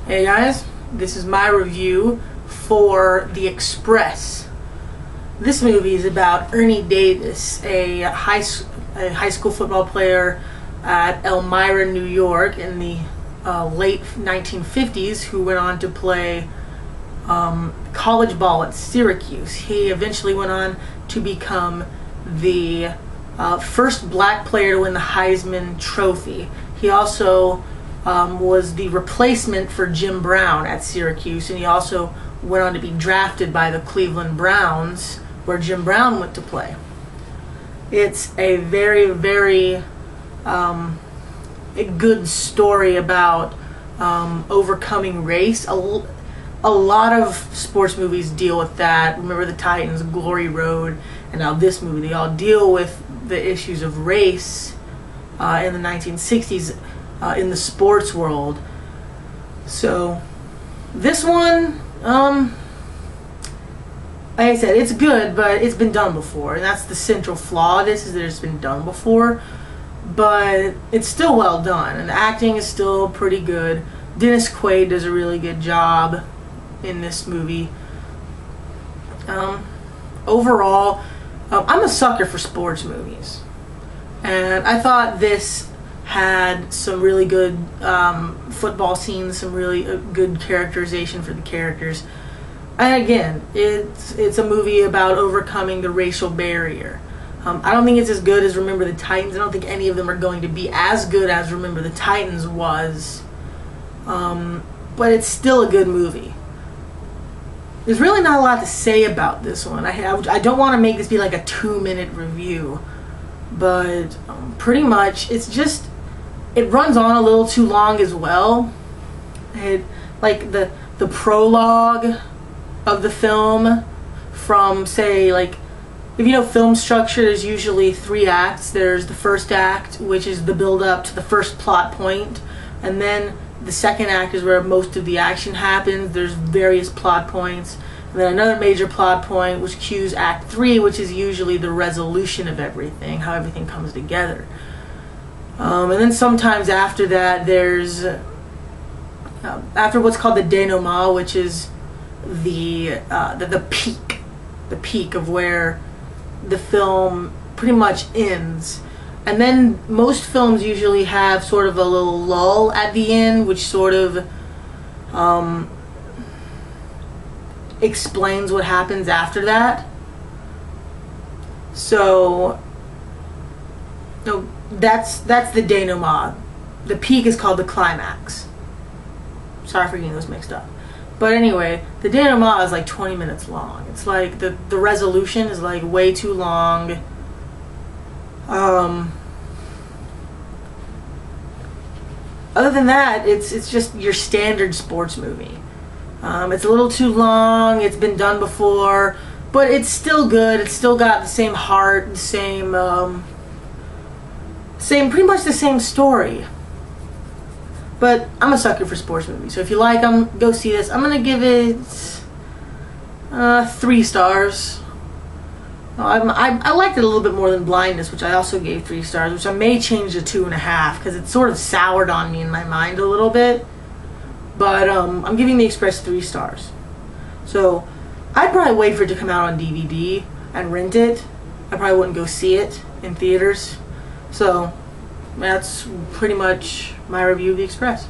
Hey guys, this is my review for The Express. This movie is about Ernie Davis, a high school football player at Elmira, New York in the late 1950s who went on to play college ball at Syracuse. He eventually went on to become the first black player to win the Heisman Trophy. He also was the replacement for Jim Brown at Syracuse, and he also went on to be drafted by the Cleveland Browns, where Jim Brown went to play. It's a very, very a good story about overcoming race. A lot of sports movies deal with that. Remember the Titans, Glory Road, and now this movie. They all deal with the issues of race in the 1960s. In the sports world. So this one, like I said, it's good, but it's been done before, and that's the central flaw of this, is that it's been done before, but it's still well done, and the acting is still pretty good. Dennis Quaid does a really good job in this movie. Overall, I'm a sucker for sports movies, and I thought this had some really good football scenes, some really good characterization for the characters. And again, it's a movie about overcoming the racial barrier. I don't think it's as good as Remember the Titans. I don't think any of them are going to be as good as Remember the Titans was. But it's still a good movie. There's really not a lot to say about this one. I don't want to make this be like a 2-minute review. But pretty much, it runs on a little too long as well. Like the prologue of the film, from, say, like, if you know film structure, there's usually 3 acts. There's the first act, which is the build up to the first plot point, and then the second act is where most of the action happens. There's various plot points, and then another major plot point which cues act 3, which is usually the resolution of everything, how everything comes together. And then sometimes after that, there's after what's called the denouement, which is the peak of where the film pretty much ends. And then most films usually have sort of a little lull at the end, which sort of explains what happens after that. So no, that's the denouement. The peak is called the climax. Sorry for getting those mixed up. But anyway, the denouement is like 20 minutes long. It's like the resolution is like way too long. Other than that, it's just your standard sports movie. It's a little too long. It's been done before, but it's still good. It's still got the same heart, the same pretty much the same story. But I'm a sucker for sports movies, so if you like them, go see this. I'm gonna give it 3 stars. I liked it a little bit more than Blindness, which I also gave 3 stars, which I may change to 2.5 because it sort of soured on me in my mind a little bit. But I'm giving The Express 3 stars. So I'd probably wait for it to come out on DVD and rent it. I probably wouldn't go see it in theaters. So that's pretty much my review of The Express.